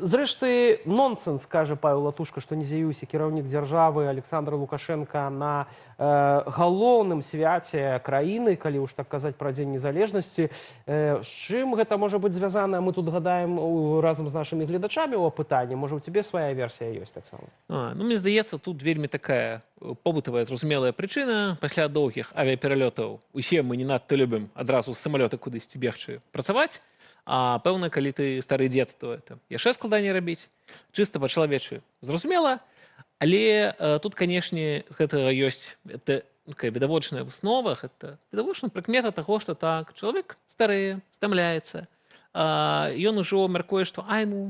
Зрэшты, нонсенс, кажа Павел Латушка, што не з'явіўся кіраўнік дзяржавы Александр Лукашенко на галоўным свяце краіны, калі ўж так казаць пра Дзень незалежнасці. З чым гэта можа быць звязана? Мы тут гадаем разам з нашымі гледачамі ў апытанні. Можа, у цябе свая версія ёсць таксама? Мне здаецца, тут вельмі такая побытавая, зразумелая прычына. Пасля доўгіх авіапералётаў усе мы не надта любім адразу з самалёта кудысьці бегчы працаваць. А пэўна, калі ты стары дзед, то это яшчэ складаней рабіць. Чыста па-чалавечы зразумела. Але тут, канешне, гэтага ёсць такая відавочная выснова, гэта відавочная прыкмета таго, што так, чалавек старэе, стамляецца. Ён ужо мяркуе, што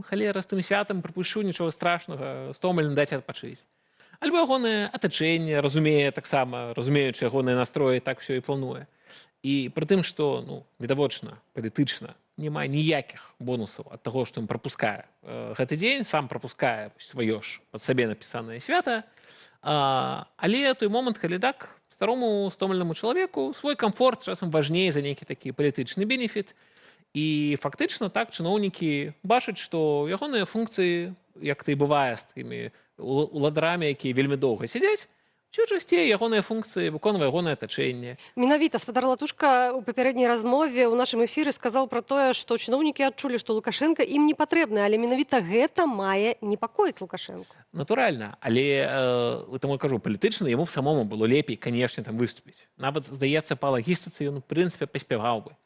халера, з тым святам прыпушчу, нічога страшнага, стомленым даць адпачыць. Альбо ягонае атачэнне разумее таксама, разумеючы ягоныя настроі, так усё і плануе. І пры тым, што, відавочна, палітычна, няма ніякіх бонусаў ад таго, што ён прапускае гэты дзень, сам прапускае сваё ж пад сабе напісанае свята. Але той момант, калі так, старому стомленаму чалавеку свой камфорт часам важней за нейкі такі палітычны бенефіт. І фактычна так чыноўнікі бачаць, што ягоныя функцыі, як то і бывае з тымі уладарамі, якія вельмі доўга сядзяць, ці часцей ягоныя функцыі выконвае ягонае атачэнне. Менавіта спадар Латушка у папярэдняй размове ў нашым эфіры сказаў пра тое, што чыноўнікі адчулі, што Лукашенко ім не патрэбны, але менавіта гэта мае непакоіць Лукашенко. Натуральна, але таму кажу, палітычна яму самому было лепей, канешне, там выступіць. Нават, здаецца, па лагістыцы ён, у прынцыпе, паспяваў бы.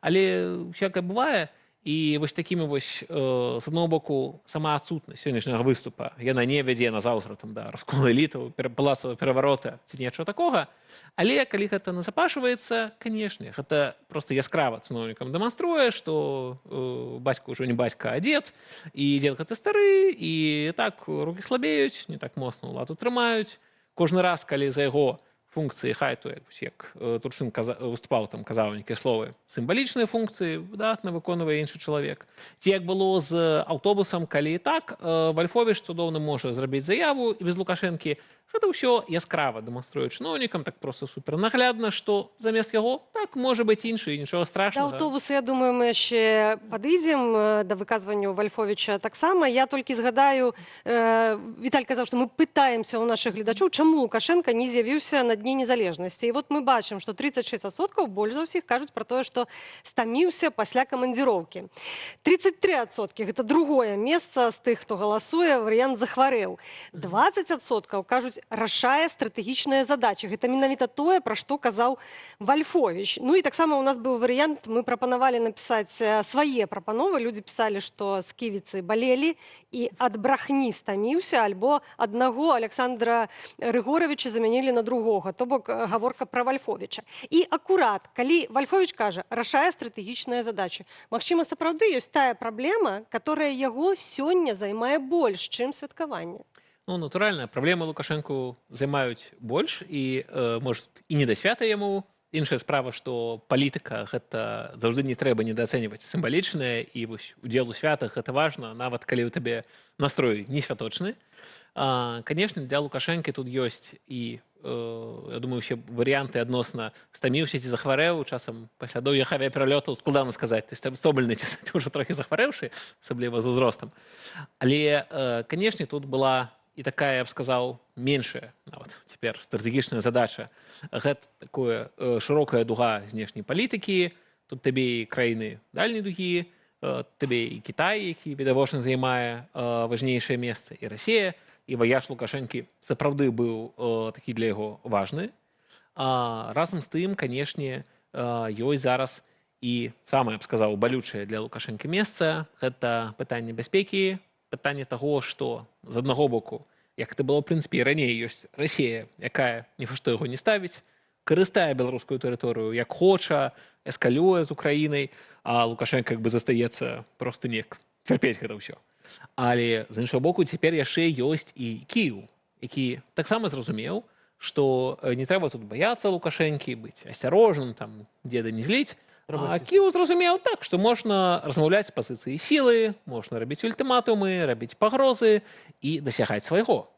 Але усякае бывае. І вось такімі вось, з аднаго боку, сама адсутнасць сённяшняга выступа, яна не вядзе на заўтра да расколу элітаў, палацавага пераварота ці нечага такога. Але калі гэта назапашваецца, канешне, гэта проста яскрава чыноўнікам дэманструе, што бацька ўжо не бацька, а дзед, і дзед гэта стары, і так рукі слабеюць, не так моцна ўладу трымаюць. Кожны раз, калі за яго функцыі хайту, як Турчын выступаў, там казаў нейкія словы, сімвалічныя функцыі выдатна выконвае іншы чалавек. Ці як было з аўтобусам, калі і так, Вальфовіч цудоўна можа зрабіць заяву і без Лукашэнкі. Гэта ўсё яскрава дэманструе чыноўнікам, так проста супернаглядна, што замест яго так можа быць іншы, нічога страшнага. Да аўтобуса, я думаю, мы яшчэ падыдзем да выказвання Вальфовіча таксама. Я толькі згадаю, Віталь казаў, што мы пытаемся ў нашых гледачоў, чаму Лукашенко не з'явіўся на Дні незалежнасці. І вот мы бачым, што 36% больш за ўсіх кажуць пра тое, што стаміўся пасля камандзіроўкі. 33% гэта другое месца з тых, хто галасуе, варыянт захварэў. 20% кажуць, рашае стратэгічныя задачы. Гэта менавіта тое, пра што казаў Вальфовіч. Ну і таксама у нас быў варыянт, мы прапанавалі напісаць свае прапановы. Людзі пісалі, што сківіцы балелі і ад брахні стаміўся, альбо аднаго Александра Рыгоравіча замянілі на другога, то бок гаворка пра Вальфовіча. І акурат, калі Вальфовіч кажа, рашае стратэгічныя задачы, магчыма, сапраўды ёсць тая праблема, которая яго сёння займае больш, чым святкаванне. Натуральна, праблемы Лукашэнку займаюць больш, і, можа, і не да свята яму. Іншая справа, што палітыка гэта заўжды не трэба недаацэньваць сімвалічнае, і вось удзел у святах гэта важна, нават калі ў табе настрой не святочны. Канешне, для Лукашэнкі тут ёсць і, я думаю, усе варыянты адносна стаміўся ці захварэў, часам пасля доўгіх авіапералётаў складана сказаць, ты стомлены ці ўжо трохі захварэўшы, асабліва з узростам. Але, канешне, тут была і такая, я б сказаў, меншая, нават цяпер стратэгічная задача. Гэта такое шырокая дуга знешняй палітыкі, тут табе і краіны дальняй дугі, табе і Кітай, які відавочна займае важнейшае месца, і Расія, і ваяж Лукашэнкі сапраўды быў такі для яго важны. Разам з тым, канешне, ёсць зараз і самае, я б сказаў, балючае для Лукашэнкі месца, гэта пытанне бяспекі, пытанне таго, што з аднаго боку, як это было, в прынцыпе, і раней, ёсць Расія, якая ні за што яго не ставіць, карыстае беларускую тэрыторыю як хоча, эскалюе з Украінай, а Лукашенко як бы застаецца проста неяк цярпець гэта ўсё. Але, з іншага боку, цяпер яшчэ ёсць і Кіеў, які таксама зразумеў, што не трэба тут баяцца Лукашэнкі, быць асцярожным, там, дзеда не зліць. А Кіеў зразумеў так, што можна размаўляць з пазіцыі сілы, можна рабіць ультыматумы, рабіць пагрозы і дасягаць свайго.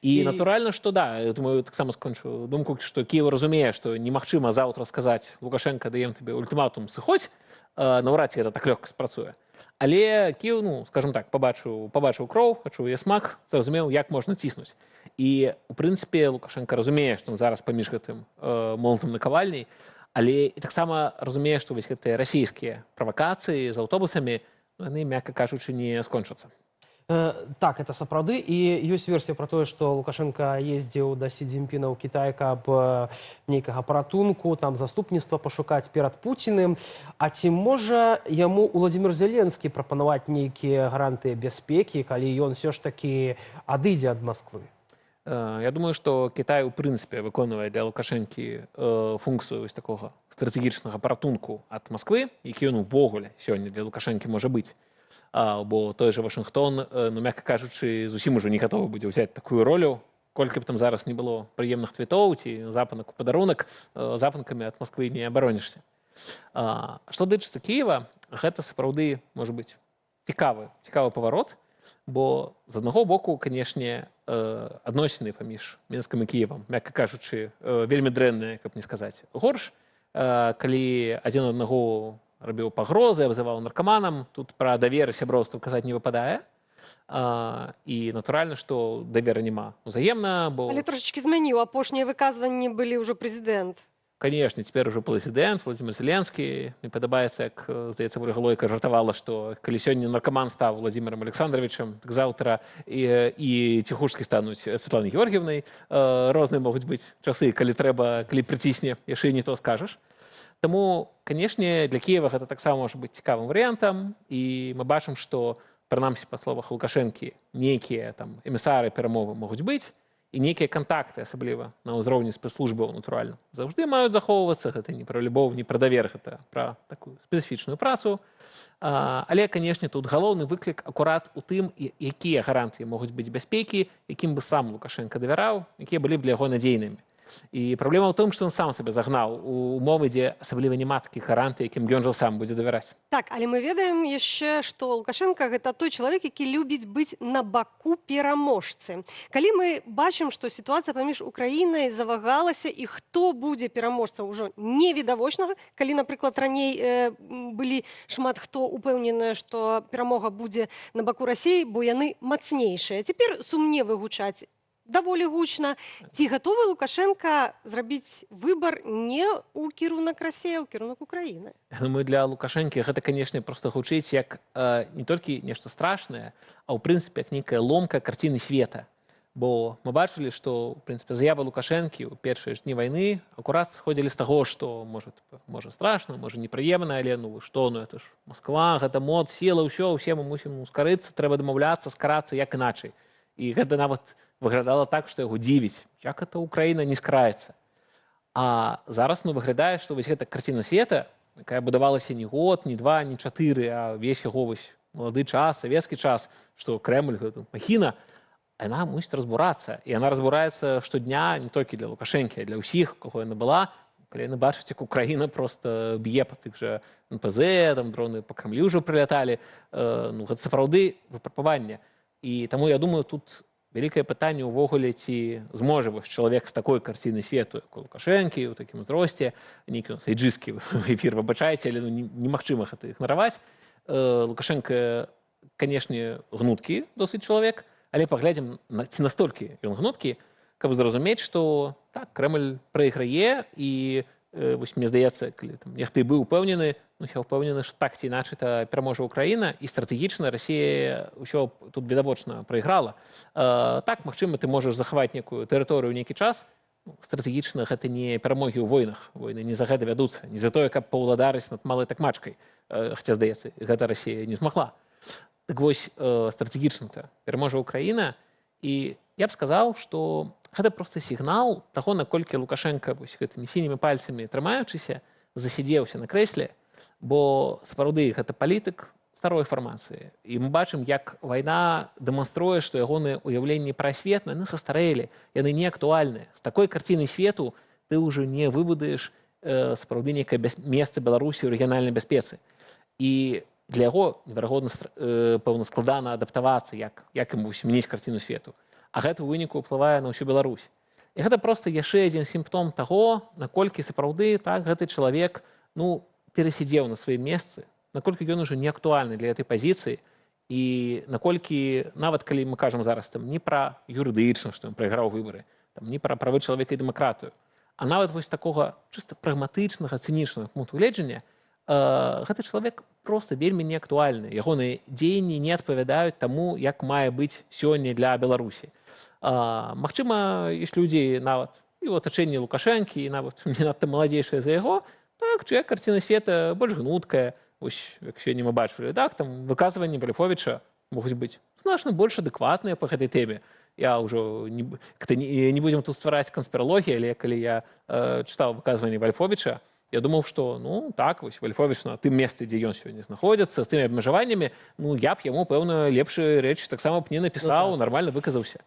І натуральна, што да, я думаю, таксама скончу думку, што Кіеў разумее, што немагчыма заўтра сказаць Лукашенко, даем табе ультыматум, сыходзь, наўрад ці гэта так лёгка спрацуе. Але Кіев, ну, скажем так, побачыў кроў, пачуў яе смак, зразумеў, як можна ціснуць. І, у прынцыпе, Лукашенко разумее, што зараз паміж гэтым молатам накавальняй, але і таксама разумее, што вось гэтыя расійскія правакацыі з аўтобусамі, ну, яны, мякка кажучы, не скончацца. Так, это сапраўды. І ёсць версія пра тое, што Лукашенко ездзіў да Сі Цзіньпіна ў Кітай, каб нейкага паратунку, там заступніцтва пашукаць перад Пуціным. А ці можа яму Уладзімір Зеленскі прапанаваць нейкія гарантыі бяспекі, калі ён ўсё ж такі адыдзе ад Масквы? Я думаю, што Кітай, у прынцыпе, выконвае для Лукашэнкі функцыю вось такога стратэгічнага паратунку ад Масквы, які ён увогуле сёння для Лукашэнкі можа быць. Бо той же Вашингтон, ну, мякка кажучы, зусім ужо не гатовы будзе ўзяць такую ролю. Колькі б там зараз не было прыемных твітоў ці запанак у падарунак, запанкамі ад Масквы не абаронішся. Што дычыцца Кіева, гэта сапраўды можа быць цікавы паварот, бо з аднаго боку, канешне, адносіны паміж Мінскам і Кіевам, мякка кажучы, вельмі дрэнныя, каб не сказаць горш, калі адзін аднаго рабіў пагрозы, абзываў наркаманам. Тут пра давер і сяброўства казаць не выпадае. І натуральна, што давера няма узаемна, бо... Але трошечкі змяніў. Апошнія выказванні былі ўжо прэзідэнт. Канешне, цяпер ужо прэзідэнт Владзімір Зеленскі. Мне падабаецца, як, здаецца, Галойка жартавала, што калі сёння наркаман стаў Владзімірам Александровичам, так заўтра і ціхушкі стануць Святланай Георгіевнай. Розныя могуць быць часы, калі прыцісне, яшчэ і не то скажаш. Таму, канешне, для Кіева гэта таксама можа быць цікавым варыянтам, і мы бачым, што, прынамсі, па словах Лукашэнкі, нейкія там эмісары перамовы могуць быць, і нейкія кантакты, асабліва на ўзроўні спецслужбаў, натуральна, заўжды маюць захоўвацца. Гэта не пра любоў, не пра давер, гэта пра такую спецыфічную працу. Але, канешне, тут галоўны выклік акурат у тым, якія гарантыі могуць быць бяспекі, якім бы сам Лукашенко давяраў, якія былі б для яго надзейнымі. І праблема ў тым, што ён сам сабе загнаў у умовы, дзе асабліва няма такіх гарантый, якім ён жа сам будзе давяраць. Так, але мы ведаем яшчэ, што Лукашенко гэта той чалавек, які любіць быць на баку пераможцы. Калі мы бачым, што сітуацыя паміж Украінай завагалася, і хто будзе пераможца ўжо невідавочнага, калі, напрыклад, раней былі шмат хто упэўнены, што перамога будзе на баку Расіі, бо яны мацнейшыя. Цяпер сумневы гучаць даволі гучна. Ці гатовы Лукашенко зрабіць выбар не ў кірунак Расіі, а ў кірунак Украіны? Думаю, для Лукашэнкі гэта, канешне, проста гучыць як не толькі нешта страшнае, а ў прынцыпе як нейкая ломка карціны света. Бо мы бачылі, што, ў прынцыпе, заявы Лукашэнкі ў першыя дні вайны акурат сходзілі з таго, што можа страшна, можа непрыемна, але ну што, ну это ж Масква, гэта мод, сіла, ўсе мы мусім скарыцца, трэба дамаўляцца, скарацца як іначай. І гэта нават выглядала так, што яго дзівіць, як это Украіна не скраецца. А зараз выглядае, што вось гэта карціна света, якая будавалася не год, не два, не 4, а весь яго вось малады час, савецкі час, што Крэмль, гэта махіна, яна мусіць разбурацца. І яна разбураецца штодня не толькі для Лукашэнкі, а для ўсіх, каго яна была. Калі яны бачаць, як Украіна проста б'е па тых жа НПЗ, там дроны па Крамлю ўжо прыляталі, ну гэта сапраўды выпрабаванне. І таму я думаю, тут вялікае пытанне ўвогуле, ці зможа вось чалавек з такой карцінай свету, як у Лукашэнкі, у такім узросце, нейкі сайджыскі эфір, выбачайце, але немагчыма гэта ігнараваць. Лукашенко, канешне, гнуткі досыць чалавек, але паглядзім, ці настолькі ён гнуткі, каб зразумець, што так, Крэмль прайграе, і вось мне здаецца, калі там нехта і быў упэўнены, ну я ўпэўнены, што так ці іначай пераможа Украіна, і стратэгічна Расія ўсё тут відавочна прайграла. Так, магчыма, ты можаш захаваць некую тэрыторыю нейкі час, стратэгічна гэта не перамогі ў войнах, войны не за гэта вядуцца, не за тое, каб паўладарыць над малай такмачкай, хаця, здаецца, гэта Расія не змагла. Так вось, стратэгічна-то пераможа Украіна, і я б сказаў, што гэта проста сігнал таго, наколькі Лукашенко вось гэтымі сінімі пальцамі трымаючыся, засядзеўся на крэсле, бо сапраўды гэта палітык старой фармацыі. І мы бачым, як вайна дэманструе, што ягоныя ўяўленні пра свет, яны састарэлі, яны не актуальныя. З такой карцінай свету ты ўжо не выбудаеш сапраўды нейкае месца Беларусі ў рэгіянальнай бяспецы. І для яго, неверагодна, пэўна, складана адаптавацца, як ім змяніць карціну свету. А гэта ў выніку ўплывае на ўсю Беларусь. І гэта проста яшчэ адзін сімптом таго, наколькі сапраўды так гэты чалавек, ну, перасядзеў на сваім месцы, наколькі ён уже не актуальны для этой пазіцыі, і наколькі нават калі мы кажам зараз там не пра юрыдычна, што ён прайграў выбары, там не пра правы чалавека і дэмакратыю, а нават вось такога чыста прагматычнага цынічнага пункту гледжання, гэты чалавек просто вельмі неактуальны. Ягоныя дзеянні не адпавядаюць таму, як мае быць сёння для Беларусі. Магчыма, ёсць людзі нават і ў атачэнні Лукашэнкі, і нават не надта маладзейшыя за яго, так, чыя карціна света больш гнуткая. Вось, як сёння мы бачылі, так, там выказванні Вальфовіча могуць быць значна больш адэкватныя па гэтай тэме. Я ўжо не будзем тут ствараць канспіралогіі, але калі я чытаў выказванні Вальфовіча, я думаў, што, ну, так, вось, Вальфовіч на тым месцы, дзе ён сёння знаходзіцца, з тымі абмежаваннямі, ну, я б яму, пэўна, лепшыя рэчы таксама б не напісаў, нармальна выказаўся.